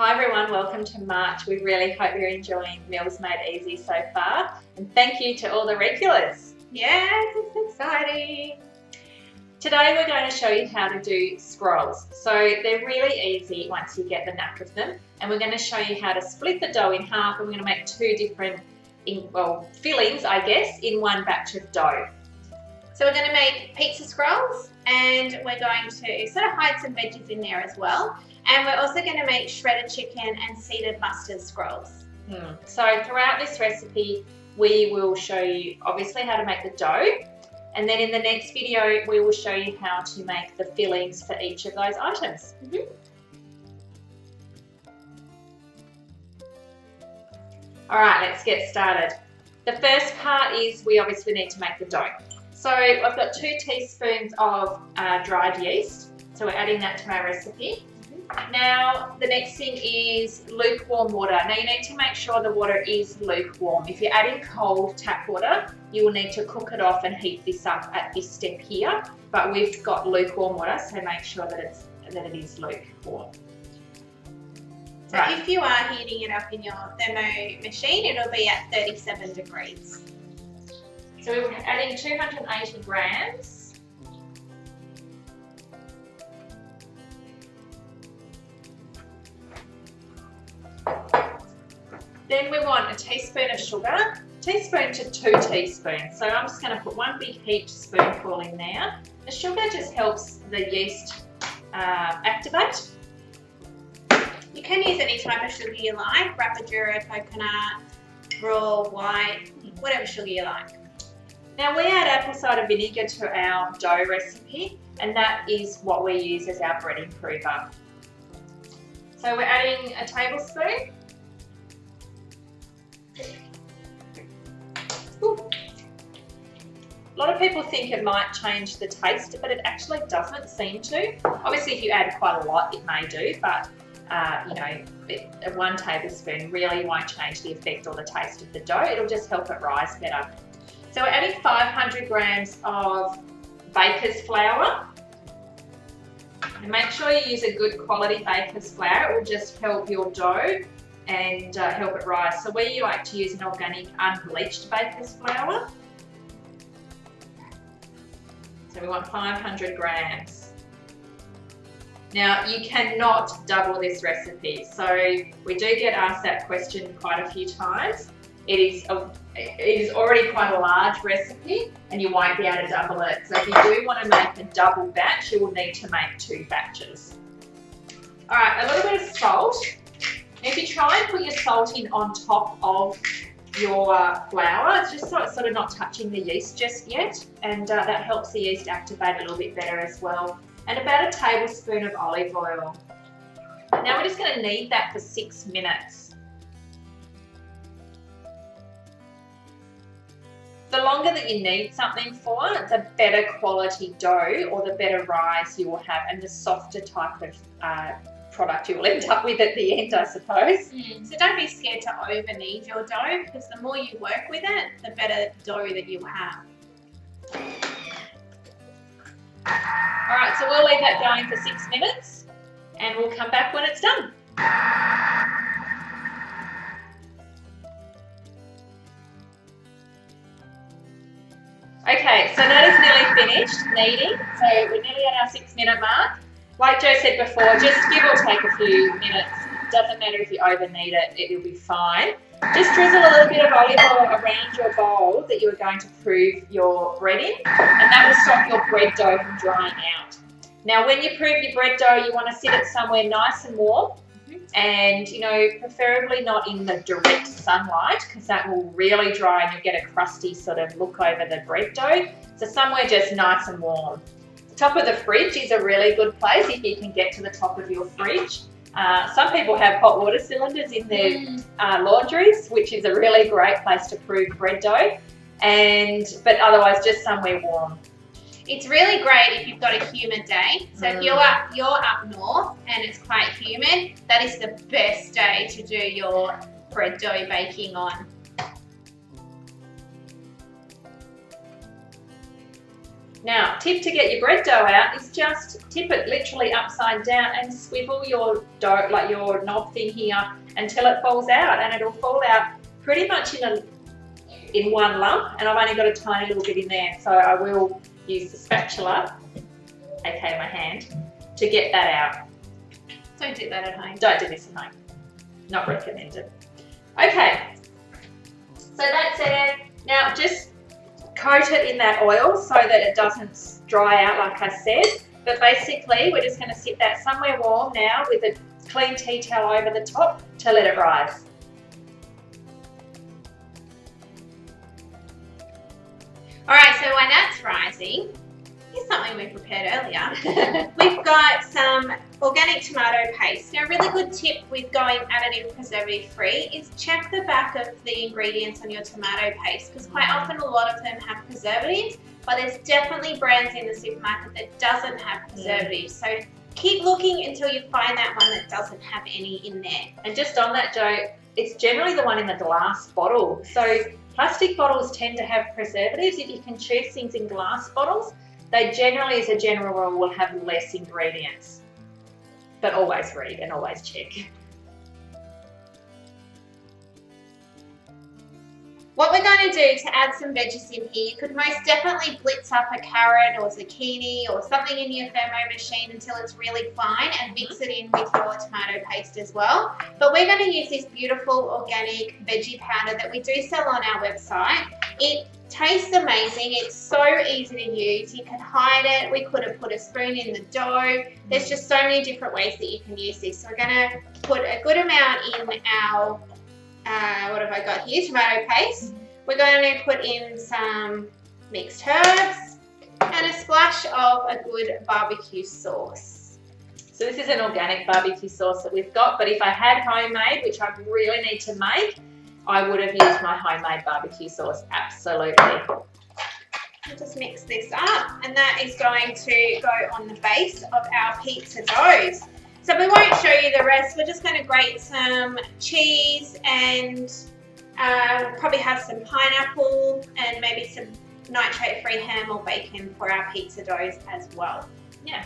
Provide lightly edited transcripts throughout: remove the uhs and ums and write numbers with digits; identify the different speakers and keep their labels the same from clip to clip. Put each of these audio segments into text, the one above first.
Speaker 1: Hi everyone, welcome to March. We really hope you're enjoying Meals Made Easy so far, and thank you to all the regulars.
Speaker 2: Yes, it's exciting.
Speaker 1: Today we're going to show you how to do scrolls. So they're really easy once you get the knack of them, and we're going to show you how to split the dough in half, and we're going to make two different fillings, I guess, in one batch of dough.
Speaker 2: So we're going to make pizza scrolls, and we're going to sort of hide some veggies in there as well. And we're also going to make shredded chicken and seeded mustard scrolls.
Speaker 1: So throughout this recipe, we will show you obviously how to make the dough, and then in the next video, we will show you how to make the fillings for each of those items. All right, let's get started. The first part is we obviously need to make the dough. So I've got 2 teaspoons of dried yeast. So we're adding that to our recipe. Now, the next thing is lukewarm water. Now, you need to make sure the water is lukewarm. If you're adding cold tap water, you will need to cook it off and heat this up at this step here. But we've got lukewarm water, so make sure that it is lukewarm.
Speaker 2: So if you are heating it up in your thermo machine, it'll be at 37 degrees.
Speaker 1: So we're adding 280 grams. Then we want a teaspoon of sugar, teaspoon to 2 teaspoons. So I'm just going to put 1 big heaped spoonful in there. The sugar just helps the yeast activate.
Speaker 2: You can use any type of sugar you like, Rapadura, coconut, raw, white, whatever sugar you like.
Speaker 1: Now we add apple cider vinegar to our dough recipe, and that is what we use as our bread improver. So we're adding a tablespoon. A lot of people think it might change the taste, but it actually doesn't seem to. Obviously, if you add quite a lot, it may do, but you know, 1 tablespoon really won't change the effect or the taste of the dough. It'll just help it rise better. So we're adding 500 grams of baker's flour. And make sure you use a good quality baker's flour. It will just help your dough and help it rise. So we like to use an organic unbleached baker's flour. So we want 500 grams. Now you cannot double this recipe. So we do get asked that question quite a few times. It is already quite a large recipe and you won't be able to double it. So if you do want to make a double batch, you will need to make 2 batches. All right, a little bit of salt. Now if you try and put your salt in on top of your flour, it's just so it's sort of not touching the yeast just yet, and that helps the yeast activate a little bit better as well. And about a tablespoon of olive oil. Now we're just going to knead that for 6 minutes. The longer that you knead something for, the better quality dough or the better rise you will have, and the softer type of product you will end up with at the end, I suppose.
Speaker 2: So don't be scared to over knead your dough, because the more you work with it, the better dough that you have.
Speaker 1: Alright, so we'll leave that going for 6 minutes and we'll come back when it's done. Okay, so that is nearly finished kneading. So we're nearly at our 6-minute mark. Like Jo said before, just give or take a few minutes. It doesn't matter if you over knead it, it will be fine. Just drizzle a little bit of olive oil around your bowl that you are going to prove your bread in, and that will stop your bread dough from drying out. Now when you prove your bread dough, you want to sit it somewhere nice and warm, and you know, preferably not in the direct sunlight, because that will really dry and you'll get a crusty sort of look over the bread dough. So somewhere just nice and warm. The top of the fridge is a really good place if you can get to the top of your fridge. Some people have hot water cylinders in their laundries, which is a really great place to prove bread dough, but otherwise just somewhere warm.
Speaker 2: It's really great if you've got a humid day. So if you're up north and it's quite humid, that is the best day to do your bread dough baking on.
Speaker 1: Now, tip to get your bread dough out is just tip it literally upside down and swivel your dough, like your knob thing here, until it falls out, and it'll fall out pretty much in one lump, and I've only got a tiny little bit in there, so I will use the spatula, aka my hand, to get that out.
Speaker 2: Don't do that at home.
Speaker 1: Don't do this at home. Not recommended. Okay, so that's it. Now just coat it in that oil so that it doesn't dry out like I said. But basically we're just going to sit that somewhere warm now with a clean tea towel over the top to let it rise.
Speaker 2: Alright, so while that's rising, here's something we prepared earlier. We've got some organic tomato paste. Now, a really good tip with going additive preservative free is check the back of the ingredients on your tomato paste, because quite often a lot of them have preservatives, but there's definitely brands in the supermarket that doesn't have preservatives. So keep looking until you find that one that doesn't have any in there.
Speaker 1: And just on that, Jo, it's generally the one in the glass bottle. So plastic bottles tend to have preservatives. If you can choose things in glass bottles, they generally, as a general rule, will have less ingredients. But always read and always check.
Speaker 2: What we're going to do to add some veggies in here, you could most definitely blitz up a carrot or zucchini or something in your thermo machine until it's really fine and mix it in with your tomato paste as well. But we're going to use this beautiful organic veggie powder that we do sell on our website. It tastes amazing. It's so easy to use. You can hide it. We could have put a spoon in the dough. There's just so many different ways that you can use this. So we're going to put a good amount in our what have I got here? Tomato paste. We're going to put in some mixed herbs and a splash of a good barbecue sauce.
Speaker 1: So this is an organic barbecue sauce that we've got, but if I had homemade, which I really need to make, I would have used my homemade barbecue sauce, absolutely.
Speaker 2: I'll just mix this up, and that is going to go on the base of our pizza doughs. So we won't show you the rest. We're just going to grate some cheese and probably have some pineapple and maybe some nitrate-free ham or bacon for our pizza doughs as well.
Speaker 1: Yeah.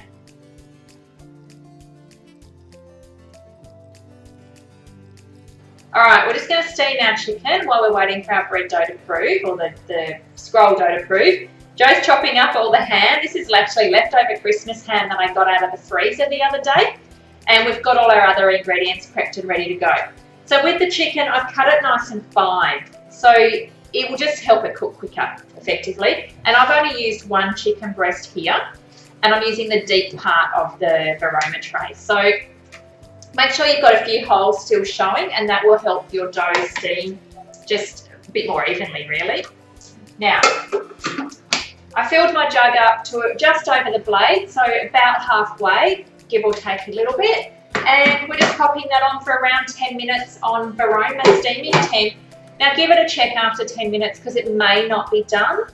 Speaker 1: All right, we're just going to steam our chicken while we're waiting for our bread dough to prove, or the scroll dough to prove. Jo's chopping up all the ham. This is actually leftover Christmas ham that I got out of the freezer the other day. And we've got all our other ingredients prepped and ready to go. So with the chicken, I've cut it nice and fine. So it will just help it cook quicker, effectively. And I've only used one chicken breast here. And I'm using the deep part of the varoma tray. So make sure you've got a few holes still showing, and that will help your dough steam just a bit more evenly, really. Now, I filled my jug up to just over the blade, so about halfway, give or take a little bit. And we're just popping that on for around 10 minutes on varoma steaming temp. Now give it a check after 10 minutes because it may not be done.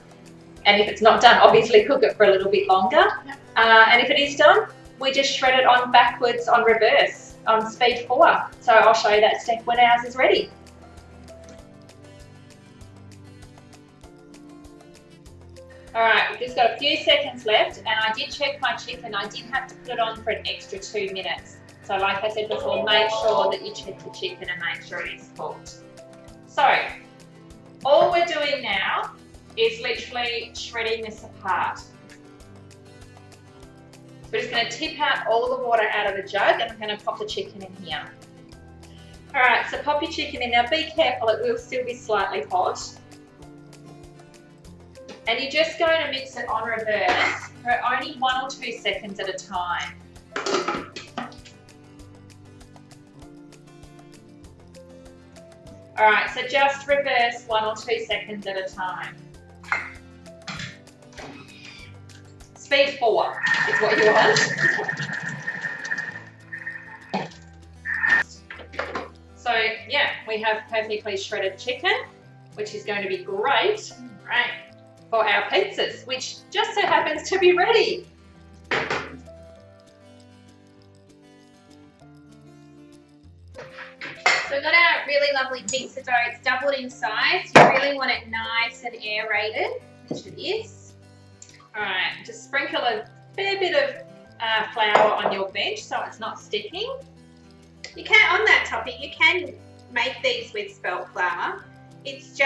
Speaker 1: And if it's not done, obviously cook it for a little bit longer. And if it is done, we just shred it on backwards on reverse on speed 4. So I'll show you that step when ours is ready. All right, we've just got a few seconds left, and I did check my chicken. I did have to put it on for an extra 2 minutes. So like I said before, make sure that you check the chicken and make sure it is cooked. So all we're doing now is literally shredding this apart. We're just going to tip out all the water out of the jug, and I'm going to pop the chicken in here. All right, so pop your chicken in. Now be careful, it will still be slightly hot. And you're just going to mix it on reverse for only 1 or 2 seconds at a time. All right, so just reverse 1 or 2 seconds at a time. Speed 4 is what you want. So yeah, we have perfectly shredded chicken, which is going to be great, right, for our pizzas, which just so happens to be ready.
Speaker 2: So we've got our really lovely pizza dough. It's doubled in size. You really want it nice and aerated, which it is.
Speaker 1: Alright, just sprinkle a fair bit of flour on your bench so it's not sticking.
Speaker 2: You can, on that topic, you can make these with spelt flour. It's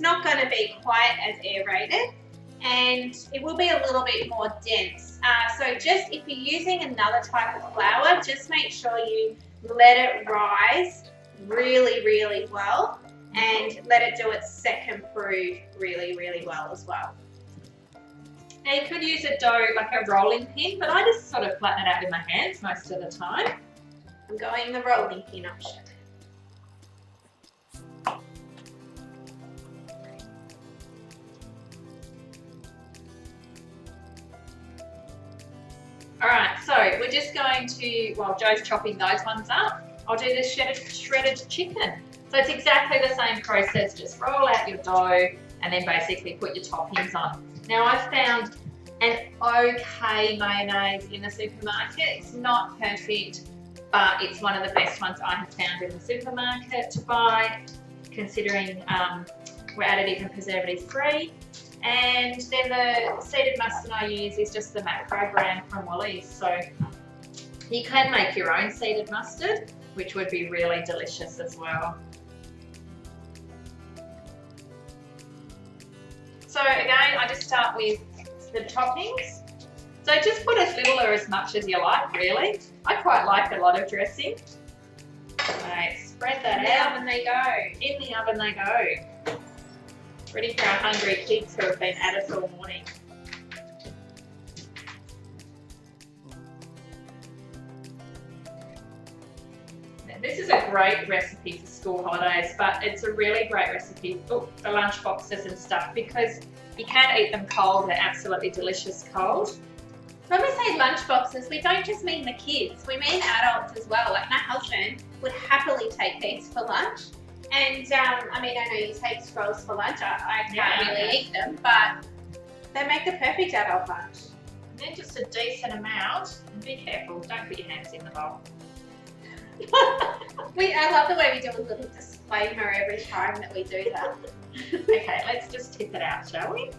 Speaker 2: not going to be quite as aerated and it will be a little bit more dense. So just if you're using another type of flour, just make sure you let it rise really, really well and let it do its second proof really, really well as well.
Speaker 1: Now you could use a dough like a rolling pin, but I just sort of flatten it out with my hands most of the time.
Speaker 2: I'm going the rolling pin option.
Speaker 1: Alright, so we're just going to, while Joe's chopping those ones up, I'll do the shredded chicken. So it's exactly the same process, just roll out your dough and then basically put your toppings on. Now I've found an okay mayonnaise in the supermarket. It's not perfect, but it's one of the best ones I have found in the supermarket to buy, considering we're additive and preservative free. And then the seeded mustard I use is just the macro brand from Woolies. So you can make your own seeded mustard, which would be really delicious as well. So again, I just start with the toppings. So just put as little or as much as you like, really. I quite like a lot of dressing. Right, spread that out.
Speaker 2: In the oven they go.
Speaker 1: In the oven they go. Ready for our hungry kids who have been at us all morning. Now, this is a great recipe for school holidays, but it's a really great recipe for lunch boxes and stuff because you can eat them cold. They're absolutely delicious cold.
Speaker 2: When we say lunch boxes, we don't just mean the kids, we mean adults as well. Like my husband would happily take these for lunch. And I mean, I know you take scrolls for lunch, I can't really eat them, but they make the perfect adult lunch.
Speaker 1: And then just a decent amount, and be careful, don't put your hands in the bowl.
Speaker 2: I love the way we do a little disclaimer every time that we do that.
Speaker 1: Okay, let's just tip it out, shall we?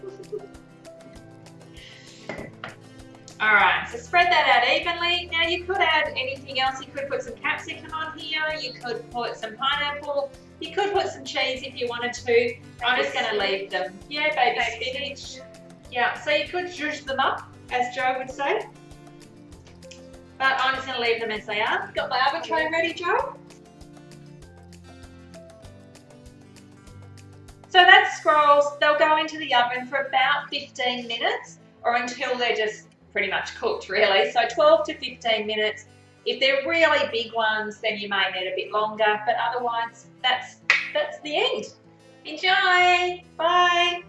Speaker 1: Alright, so spread that out evenly. Now you could add anything else. You could put some capsicum on here, you could put some pineapple, you could put some cheese if you wanted to. I'm just going to leave them. Yeah, baby spinach. Yeah, so you could zhuzh them up, as Joe would say. But I'm just going to leave them as they are. Got my oven tray ready, Joe? So that's scrolls. They'll go into the oven for about 15 minutes or until they're just pretty much cooked, really. So 12 to 15 minutes. If they're really big ones, then you may need a bit longer, but otherwise, that's the end. Enjoy! Bye!